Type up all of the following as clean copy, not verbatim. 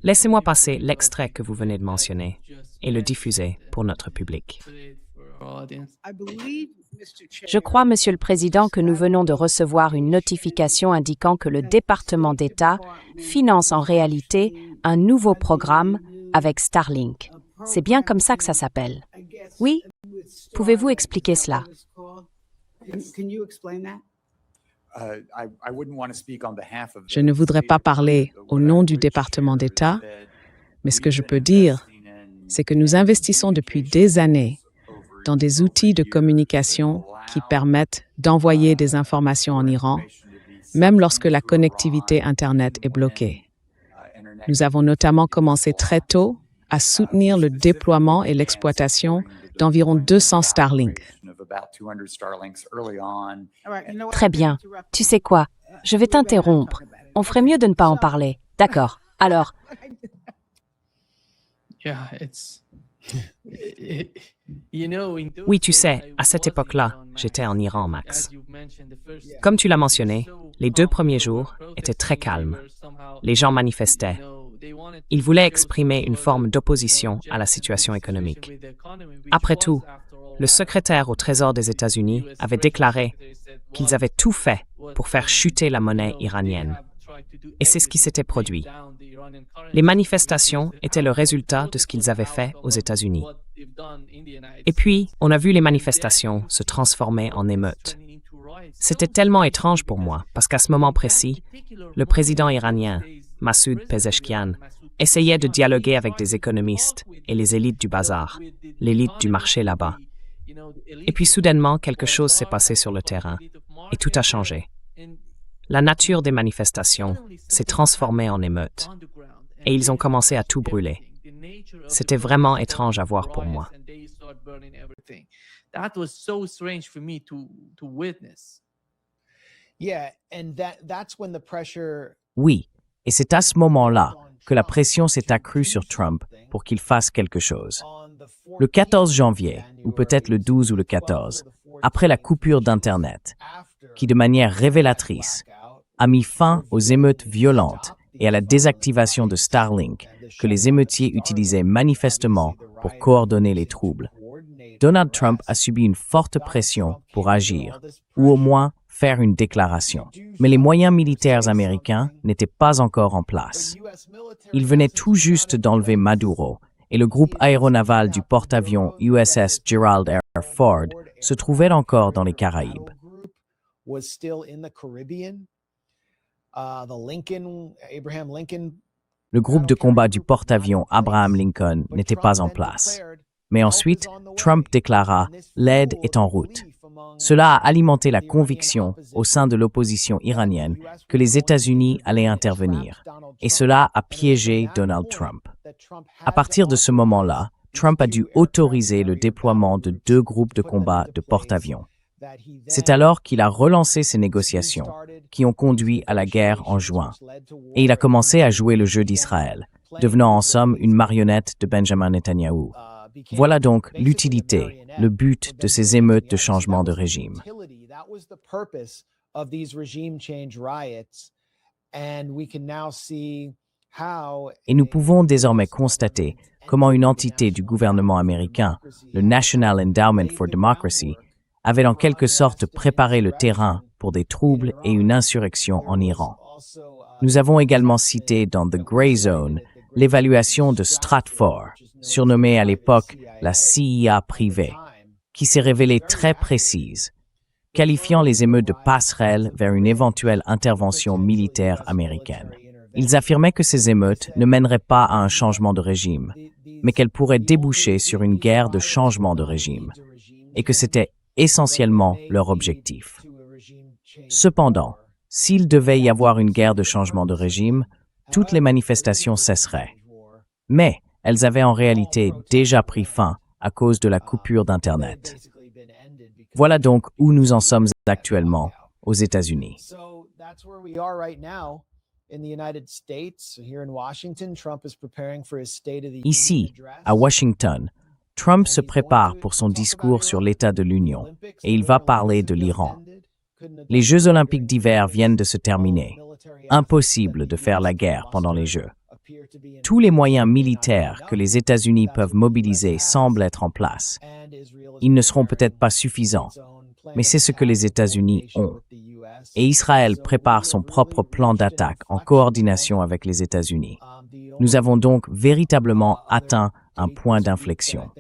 Laissez-moi passer l'extrait que vous venez de mentionner et le diffuser pour notre public. Je crois, Monsieur le Président, que nous venons de recevoir une notification indiquant que le département d'État finance en réalité un nouveau programme avec Starlink. C'est bien comme ça que ça s'appelle. Oui? Pouvez-vous expliquer cela? Je ne voudrais pas parler au nom du département d'État, mais ce que je peux dire, c'est que nous investissons depuis des années dans des outils de communication qui permettent d'envoyer des informations en Iran, même lorsque la connectivité Internet est bloquée. Nous avons notamment commencé très tôt à soutenir le déploiement et l'exploitation d'environ 200 Starlink. Très bien. Tu sais quoi? Je vais t'interrompre. On ferait mieux de ne pas en parler. D'accord. Alors, Oui, tu sais, à cette époque-là, j'étais en Iran, Max. Comme tu l'as mentionné, les 2 premiers jours étaient très calmes. Les gens manifestaient. Ils voulaient exprimer une forme d'opposition à la situation économique. Après tout, le secrétaire au Trésor des États-Unis avait déclaré qu'ils avaient tout fait pour faire chuter la monnaie iranienne. Et c'est ce qui s'était produit. Les manifestations étaient le résultat de ce qu'ils avaient fait aux États-Unis. Et puis, on a vu les manifestations se transformer en émeutes. C'était tellement étrange pour moi, parce qu'à ce moment précis, le président iranien, Massoud Pezeshkian, essayait de dialoguer avec des économistes et les élites du bazar, l'élite du marché là-bas. Et puis soudainement, quelque chose s'est passé sur le terrain, et tout a changé. La nature des manifestations s'est transformée en émeute, et ils ont commencé à tout brûler. C'était vraiment étrange à voir pour moi. Oui, et c'est à ce moment-là que la pression s'est accrue sur Trump pour qu'il fasse quelque chose. Le 14 janvier, ou peut-être le 12 ou le 14, après la coupure d'Internet, qui de manière révélatrice a mis fin aux émeutes violentes et à la désactivation de Starlink que les émeutiers utilisaient manifestement pour coordonner les troubles. Donald Trump a subi une forte pression pour agir, ou au moins faire une déclaration. Mais les moyens militaires américains n'étaient pas encore en place. Ils venaient tout juste d'enlever Maduro, et le groupe aéronaval du porte-avions USS Gerald R. Ford se trouvait encore dans les Caraïbes. Le groupe de combat du porte-avions Abraham Lincoln n'était pas en place. Mais ensuite, Trump déclara « L'aide est en route ». Cela a alimenté la conviction au sein de l'opposition iranienne que les États-Unis allaient intervenir, et cela a piégé Donald Trump. À partir de ce moment-là, Trump a dû autoriser le déploiement de 2 groupes de combat de porte-avions. C'est alors qu'il a relancé ces négociations, qui ont conduit à la guerre en juin. Et il a commencé à jouer le jeu d'Israël, devenant en somme une marionnette de Benjamin Netanyahou. Voilà donc l'utilité, le but de ces émeutes de changement de régime. Et nous pouvons désormais constater comment une entité du gouvernement américain, le National Endowment for Democracy, avait en quelque sorte préparé le terrain pour des troubles et une insurrection en Iran. Nous avons également cité dans The Gray Zone l'évaluation de Stratfor, surnommée à l'époque la CIA privée, qui s'est révélée très précise, qualifiant les émeutes de passerelle vers une éventuelle intervention militaire américaine. Ils affirmaient que ces émeutes ne mèneraient pas à un changement de régime, mais qu'elles pourraient déboucher sur une guerre de changement de régime, et que c'était essentiellement leur objectif. Cependant, s'il devait y avoir une guerre de changement de régime, toutes les manifestations cesseraient. Mais elles avaient en réalité déjà pris fin à cause de la coupure d'Internet. Voilà donc où nous en sommes actuellement aux États-Unis. Ici, à Washington, Trump se prépare pour son discours sur l'état de l'Union et il va parler de l'Iran. Les Jeux olympiques d'hiver viennent de se terminer. Impossible de faire la guerre pendant les Jeux. Tous les moyens militaires que les États-Unis peuvent mobiliser semblent être en place. Ils ne seront peut-être pas suffisants, mais c'est ce que les États-Unis ont. Et Israël prépare son propre plan d'attaque en coordination avec les États-Unis. Nous avons donc véritablement atteint un point d'inflexion.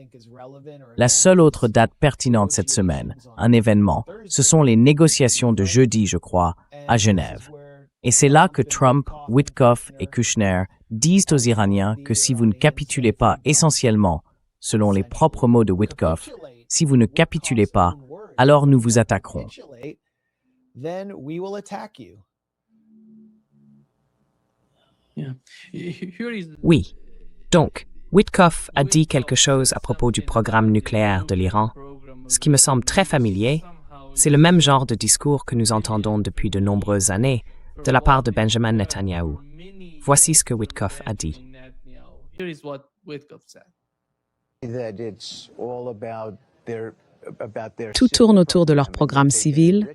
La seule autre date pertinente cette semaine, un événement, ce sont les négociations de jeudi, je crois, à Genève. Et c'est là que Trump, Witkoff et Kushner disent aux Iraniens que si vous ne capitulez pas essentiellement, selon les propres mots de Witkoff, si vous ne capitulez pas, alors nous vous attaquerons. Oui. Donc, Witkoff a dit quelque chose à propos du programme nucléaire de l'Iran. Ce qui me semble très familier, c'est le même genre de discours que nous entendons depuis de nombreuses années de la part de Benjamin Netanyahou. Voici ce que Witkoff a dit. Tout tourne autour de leur programme civil,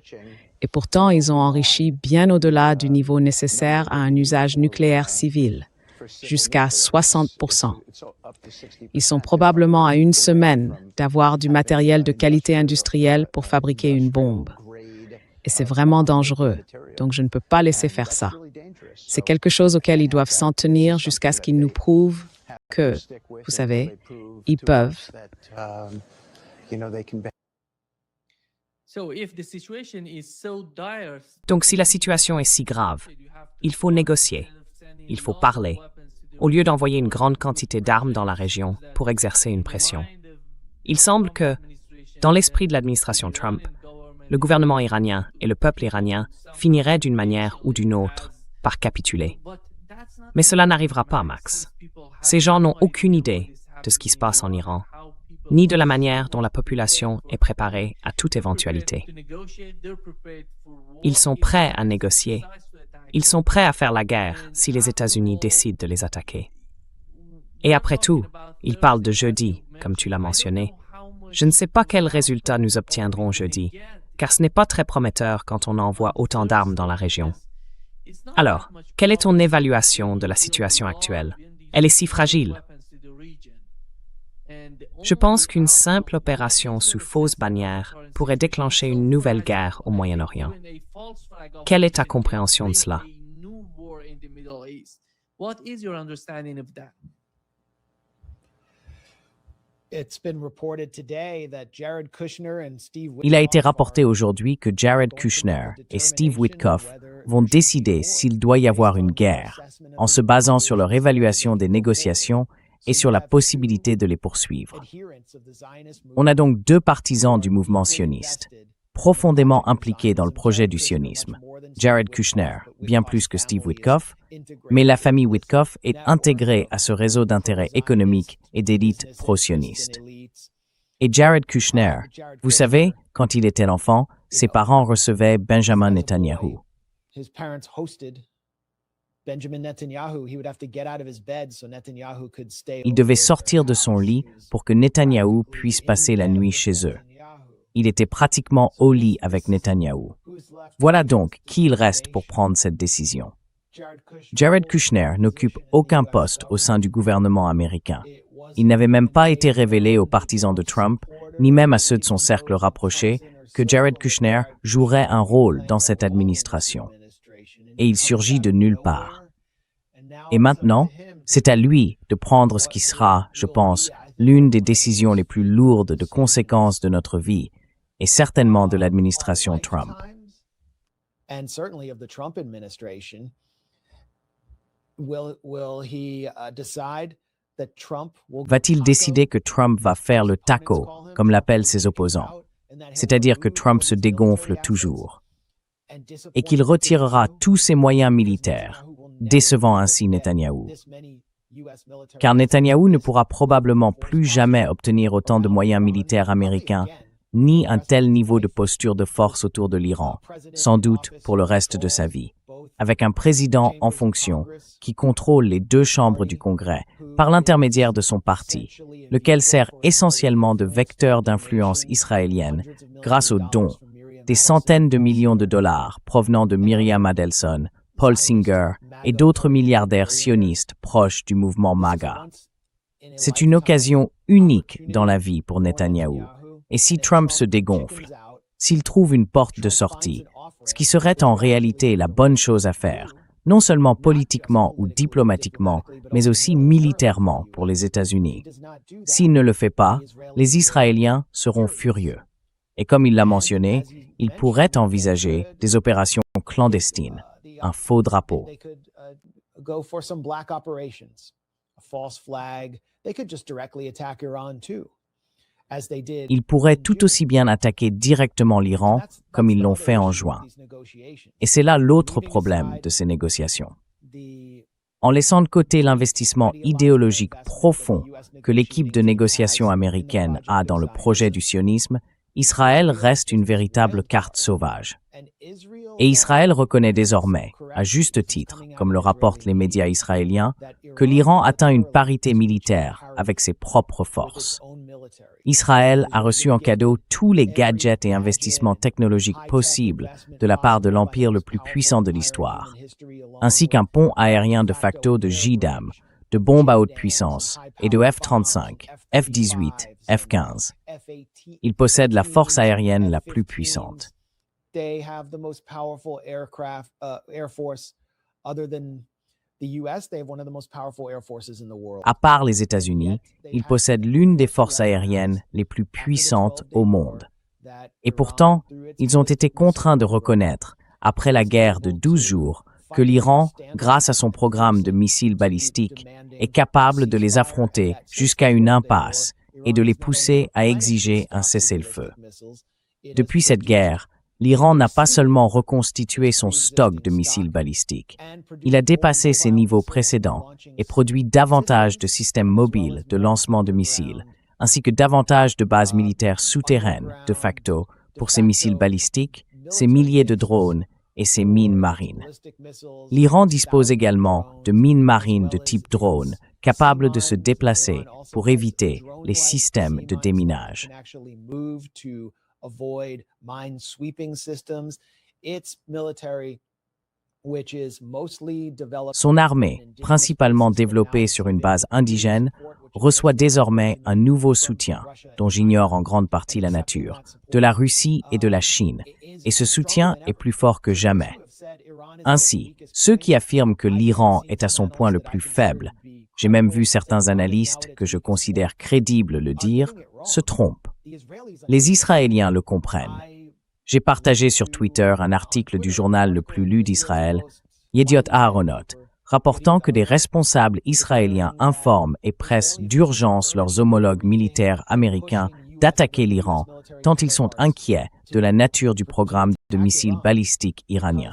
et pourtant ils ont enrichi bien au-delà du niveau nécessaire à un usage nucléaire civil, jusqu'à 60%. Ils sont probablement à une semaine d'avoir du matériel de qualité industrielle pour fabriquer une bombe. Et c'est vraiment dangereux, donc je ne peux pas laisser faire ça. C'est quelque chose auquel ils doivent s'en tenir jusqu'à ce qu'ils nous prouvent que, vous savez, ils peuvent. Donc si la situation est si grave, il faut négocier, il faut parler, au lieu d'envoyer une grande quantité d'armes dans la région pour exercer une pression. Il semble que, dans l'esprit de l'administration Trump, le gouvernement iranien et le peuple iranien finiraient d'une manière ou d'une autre par capituler. Mais cela n'arrivera pas, Max. Ces gens n'ont aucune idée de ce qui se passe en Iran, ni de la manière dont la population est préparée à toute éventualité. Ils sont prêts à négocier. Ils sont prêts à faire la guerre si les États-Unis décident de les attaquer. Et après tout, ils parlent de jeudi, comme tu l'as mentionné. Je ne sais pas quel résultat nous obtiendrons jeudi, car ce n'est pas très prometteur quand on envoie autant d'armes dans la région. Alors, quelle est ton évaluation de la situation actuelle? Elle est si fragile. Je pense qu'une simple opération sous fausse bannière pourrait déclencher une nouvelle guerre au Moyen-Orient. Quelle est ta compréhension de cela? Il a été rapporté aujourd'hui que Jared Kushner et Steve Witkoff vont décider s'il doit y avoir une guerre, en se basant sur leur évaluation des négociations et sur la possibilité de les poursuivre. On a donc deux partisans du mouvement sioniste, profondément impliqués dans le projet du sionisme. Jared Kushner, bien plus que Steve Witkoff, mais la famille Witkoff est intégrée à ce réseau d'intérêts économiques et d'élites pro-sionistes. Et Jared Kushner, vous savez, quand il était enfant, ses parents recevaient Benjamin Netanyahou. Il devait sortir de son lit pour que Netanyahou puisse passer la nuit chez eux. Il était pratiquement au lit avec Netanyahou. Voilà donc qui il reste pour prendre cette décision. Jared Kushner n'occupe aucun poste au sein du gouvernement américain. Il n'avait même pas été révélé aux partisans de Trump, ni même à ceux de son cercle rapproché, que Jared Kushner jouerait un rôle dans cette administration. Et il surgit de nulle part. Et maintenant, c'est à lui de prendre ce qui sera, je pense, l'une des décisions les plus lourdes de conséquences de notre vie, et certainement de l'administration Trump. Va-t-il décider que Trump va faire le taco, comme l'appellent ses opposants, c'est-à-dire que Trump se dégonfle toujours, et qu'il retirera tous ses moyens militaires, décevant ainsi Netanyahou? Car Netanyahou ne pourra probablement plus jamais obtenir autant de moyens militaires américains, ni un tel niveau de posture de force autour de l'Iran, sans doute pour le reste de sa vie, avec un président en fonction qui contrôle les deux chambres du Congrès par l'intermédiaire de son parti, lequel sert essentiellement de vecteur d'influence israélienne grâce aux dons, des centaines de millions de dollars provenant de Myriam Adelson Paul Singer et d'autres milliardaires sionistes proches du mouvement MAGA. C'est une occasion unique dans la vie pour Netanyahou. Et si Trump se dégonfle, s'il trouve une porte de sortie, ce qui serait en réalité la bonne chose à faire, non seulement politiquement ou diplomatiquement, mais aussi militairement pour les États-Unis. S'il ne le fait pas, les Israéliens seront furieux. Et comme il l'a mentionné, il pourrait envisager des opérations clandestines, un faux drapeau. Ils pourraient tout aussi bien attaquer directement l'Iran comme ils l'ont fait en juin. Et c'est là l'autre problème de ces négociations. En laissant de côté l'investissement idéologique profond que l'équipe de négociation américaine a dans le projet du sionisme, Israël reste une véritable carte sauvage. Et Israël reconnaît désormais, à juste titre, comme le rapportent les médias israéliens, que l'Iran atteint une parité militaire avec ses propres forces. Israël a reçu en cadeau tous les gadgets et investissements technologiques possibles de la part de l'empire le plus puissant de l'histoire, ainsi qu'un pont aérien de facto de JDAM, de bombes à haute puissance et de F-35, F-18, F-15. Il possède la force aérienne la plus puissante. À part les États-Unis, il possède l'une des forces aériennes les plus puissantes au monde. Et pourtant, ils ont été contraints de reconnaître, après la guerre de 12 jours, que l'Iran, grâce à son programme de missiles balistiques, est capable de les affronter jusqu'à une impasse et de les pousser à exiger un cessez-le-feu. Depuis cette guerre, l'Iran n'a pas seulement reconstitué son stock de missiles balistiques, il a dépassé ses niveaux précédents et produit davantage de systèmes mobiles de lancement de missiles, ainsi que davantage de bases militaires souterraines, de facto, pour ses missiles balistiques, ses milliers de drones et ses mines marines. L'Iran dispose également de mines marines de type drone, capables de se déplacer pour éviter les systèmes de déminage. Son armée, principalement développée sur une base indigène, reçoit désormais un nouveau soutien, dont j'ignore en grande partie la nature, de la Russie et de la Chine, et ce soutien est plus fort que jamais. Ainsi, ceux qui affirment que l'Iran est à son point le plus faible, j'ai même vu certains analystes que je considère crédibles le dire, se trompent. Les Israéliens le comprennent. J'ai partagé sur Twitter un article du journal le plus lu d'Israël, Yediot Aharonot, rapportant que des responsables israéliens informent et pressent d'urgence leurs homologues militaires américains d'attaquer l'Iran, tant ils sont inquiets de la nature du programme de missiles balistiques iranien.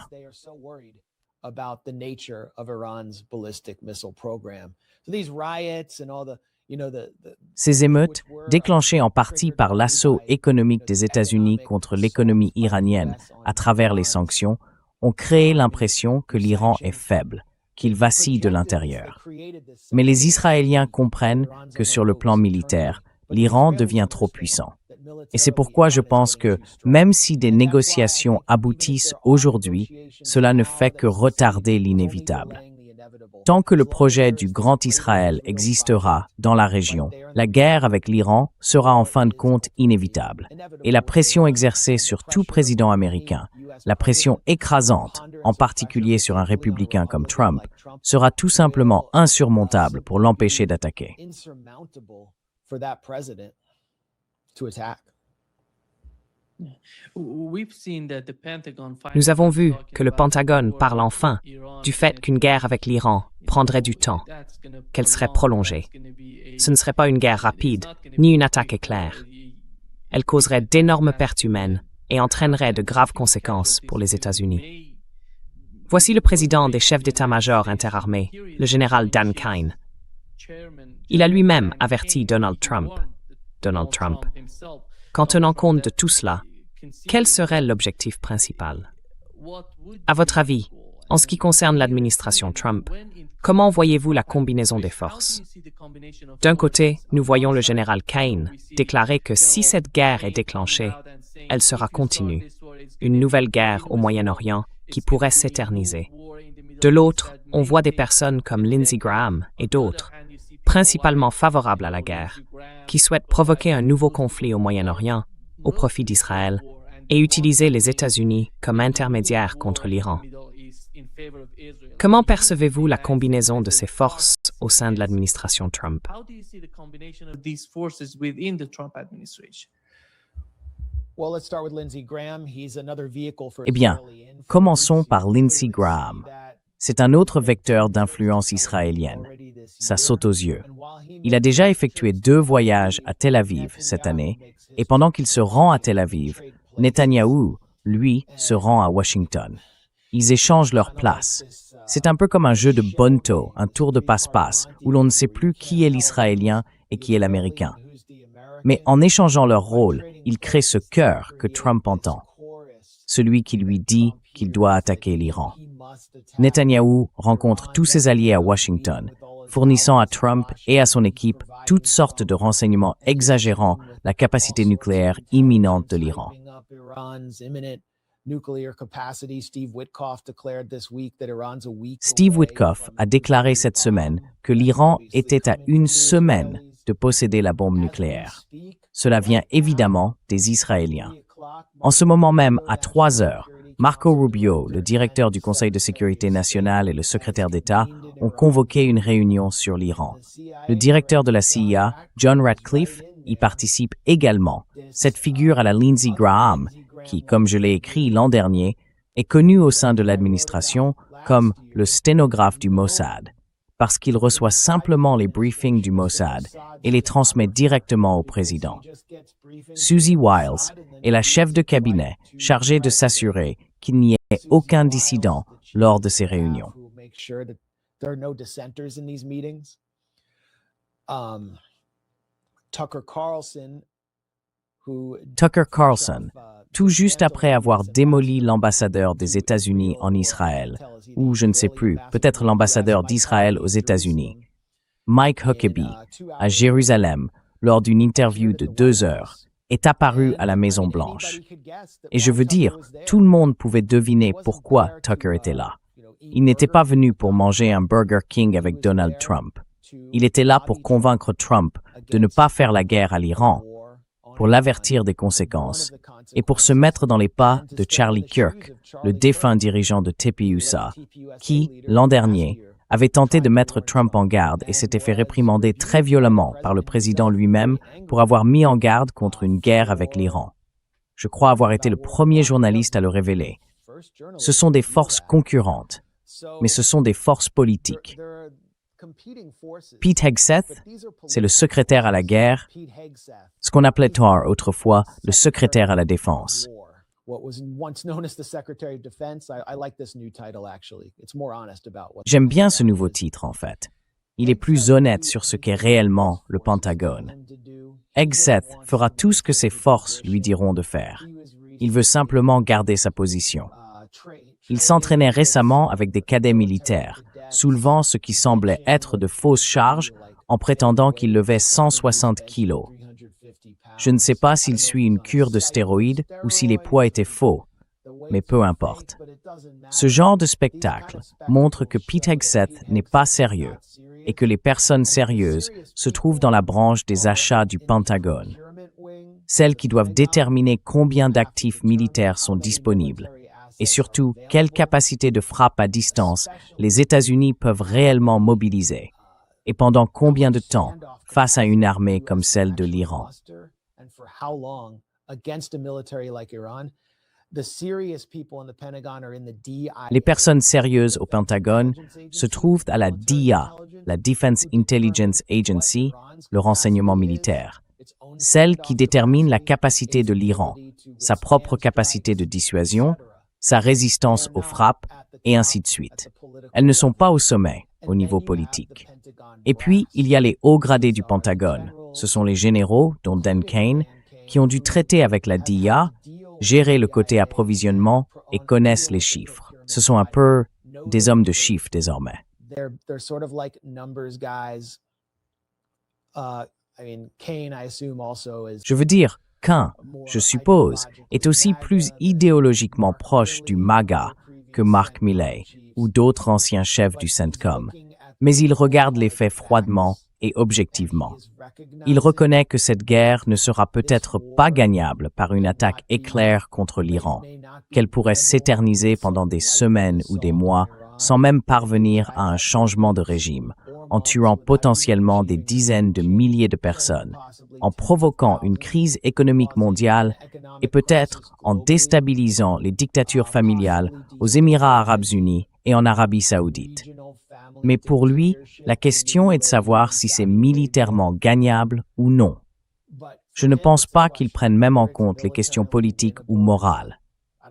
Ces émeutes, déclenchées en partie par l'assaut économique des États-Unis contre l'économie iranienne à travers les sanctions, ont créé l'impression que l'Iran est faible, qu'il vacille de l'intérieur. Mais les Israéliens comprennent que sur le plan militaire, l'Iran devient trop puissant. Et c'est pourquoi je pense que, même si des négociations aboutissent aujourd'hui, cela ne fait que retarder l'inévitable. Tant que le projet du Grand Israël existera dans la région, la guerre avec l'Iran sera en fin de compte inévitable. Et la pression exercée sur tout président américain, la pression écrasante, en particulier sur un républicain comme Trump, sera tout simplement insurmontable pour l'empêcher d'attaquer. Nous avons vu que le Pentagone parle enfin du fait qu'une guerre avec l'Iran prendrait du temps, qu'elle serait prolongée. Ce ne serait pas une guerre rapide, ni une attaque éclair. Elle causerait d'énormes pertes humaines et entraînerait de graves conséquences pour les États-Unis. Voici le président des chefs d'état-major interarmés, le général Dan Kine. Il a lui-même averti Donald Trump. Qu'en tenant compte de tout cela, quel serait l'objectif principal? À votre avis, en ce qui concerne l'administration Trump, comment voyez-vous la combinaison des forces? D'un côté, nous voyons le général Kine déclarer que si cette guerre est déclenchée, elle sera continue, une nouvelle guerre au Moyen-Orient qui pourrait s'éterniser. De l'autre, on voit des personnes comme Lindsey Graham et d'autres, principalement favorables à la guerre, qui souhaitent provoquer un nouveau conflit au Moyen-Orient au profit d'Israël et utiliser les États-Unis comme intermédiaires contre l'Iran. Comment percevez-vous la combinaison de ces forces au sein de l'administration Trump? Eh bien, commençons par Lindsey Graham. C'est un autre vecteur d'influence israélienne. Ça saute aux yeux. Il a déjà effectué 2 voyages à Tel Aviv cette année, et pendant qu'il se rend à Tel Aviv, Netanyahou, lui, se rend à Washington. Ils échangent leurs places. C'est un peu comme un jeu de bonneteau, un tour de passe-passe, où l'on ne sait plus qui est l'Israélien et qui est l'Américain. Mais en échangeant leurs rôles, ils créent ce cœur que Trump entend. Celui qui lui dit qu'il doit attaquer l'Iran. Netanyahou rencontre tous ses alliés à Washington, fournissant à Trump et à son équipe toutes sortes de renseignements exagérant la capacité nucléaire imminente de l'Iran. Steve Witkoff a déclaré cette semaine que l'Iran était à 1 semaine de posséder la bombe nucléaire. Cela vient évidemment des Israéliens. En ce moment même, à 3 heures, Marco Rubio, le directeur du Conseil de sécurité nationale et le secrétaire d'État, ont convoqué une réunion sur l'Iran. Le directeur de la CIA, John Ratcliffe, y participe également. Cette figure à la Lindsey Graham, qui, comme je l'ai écrit l'an dernier, est connu au sein de l'administration comme le sténographe du Mossad, parce qu'il reçoit simplement les briefings du Mossad et les transmet directement au président. Susie Wiles est la chef de cabinet chargée de s'assurer qu'il n'y ait aucun dissident lors de ces réunions. Tucker Carlson, tout juste après avoir démoli l'ambassadeur des États-Unis en Israël, ou je ne sais plus, peut-être l'ambassadeur d'Israël aux États-Unis, Mike Huckabee, à Jérusalem, lors d'une interview de 2 heures, est apparu à la Maison-Blanche. Et je veux dire, tout le monde pouvait deviner pourquoi Tucker était là. Il n'était pas venu pour manger un Burger King avec Donald Trump. Il était là pour convaincre Trump de ne pas faire la guerre à l'Iran, pour l'avertir des conséquences, et pour se mettre dans les pas de Charlie Kirk, le défunt dirigeant de TPUSA, qui, l'an dernier, avait tenté de mettre Trump en garde et s'était fait réprimander très violemment par le président lui-même pour avoir mis en garde contre une guerre avec l'Iran. Je crois avoir été le premier journaliste à le révéler. Ce sont des forces concurrentes, mais ce sont des forces politiques. Pete Hegseth, c'est le secrétaire à la guerre, ce qu'on appelait autrefois le secrétaire à la défense. J'aime bien ce nouveau titre, en fait. Il est plus honnête sur ce qu'est réellement le Pentagone. Hegseth fera tout ce que ses forces lui diront de faire. Il veut simplement garder sa position. Il s'entraînait récemment avec des cadets militaires, soulevant ce qui semblait être de fausses charges en prétendant qu'il levait 160 kilos. Je ne sais pas s'il suit une cure de stéroïdes ou si les poids étaient faux, mais peu importe. Ce genre de spectacle montre que Pete Hegseth n'est pas sérieux et que les personnes sérieuses se trouvent dans la branche des achats du Pentagone, celles qui doivent déterminer combien d'actifs militaires sont disponibles et surtout quelle capacité de frappe à distance les États-Unis peuvent réellement mobiliser et pendant combien de temps face à une armée comme celle de l'Iran. Les personnes sérieuses au Pentagone se trouvent à la DIA, la Defense Intelligence Agency, le renseignement militaire, celle qui détermine la capacité de l'Iran, sa propre capacité de dissuasion, sa résistance aux frappes, et ainsi de suite. Elles ne sont pas au sommet, au niveau politique. Et puis, il y a les hauts gradés du Pentagone. Ce sont les généraux, dont Dan Kane, qui ont dû traiter avec la DIA, gérer le côté approvisionnement et connaissent les chiffres. Ce sont un peu des hommes de chiffres désormais. Je veux dire, Kane, je suppose, est aussi plus idéologiquement proche du MAGA que Mark Milley ou d'autres anciens chefs du CENTCOM, mais il regarde les faits froidement et objectivement. Il reconnaît que cette guerre ne sera peut-être pas gagnable par une attaque éclair contre l'Iran, qu'elle pourrait s'éterniser pendant des semaines ou des mois sans même parvenir à un changement de régime, en tuant potentiellement des dizaines de milliers de personnes, en provoquant une crise économique mondiale et peut-être en déstabilisant les dictatures familiales aux Émirats arabes unis et en Arabie saoudite. Mais pour lui, la question est de savoir si c'est militairement gagnable ou non. Je ne pense pas qu'il prenne même en compte les questions politiques ou morales.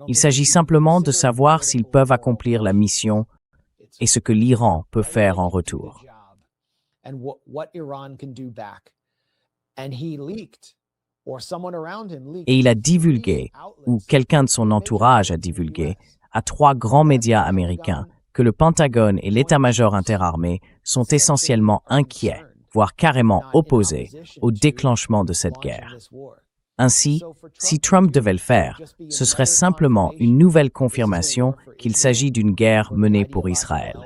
Il s'agit simplement de savoir s'ils peuvent accomplir la mission et ce que l'Iran peut faire en retour. Et il a divulgué, ou quelqu'un de son entourage a divulgué, à 3 grands médias américains que le Pentagone et l'état-major interarmé sont essentiellement inquiets, voire carrément opposés, au déclenchement de cette guerre. Ainsi, si Trump devait le faire, ce serait simplement une nouvelle confirmation qu'il s'agit d'une guerre menée pour Israël.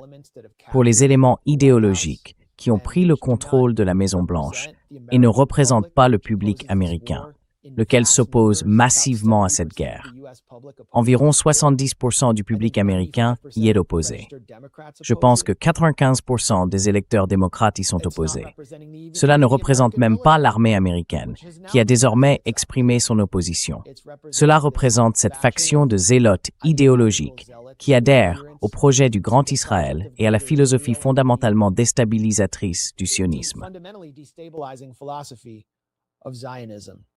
Pour les éléments idéologiques qui ont pris le contrôle de la Maison-Blanche et ne représentent pas le public américain, lequel s'oppose massivement à cette guerre. Environ 70% du public américain y est opposé. Je pense que 95% des électeurs démocrates y sont opposés. Cela ne représente même pas l'armée américaine, qui a désormais exprimé son opposition. Cela représente cette faction de zélotes idéologiques qui adhèrent au projet du Grand Israël et à la philosophie fondamentalement déstabilisatrice du sionisme.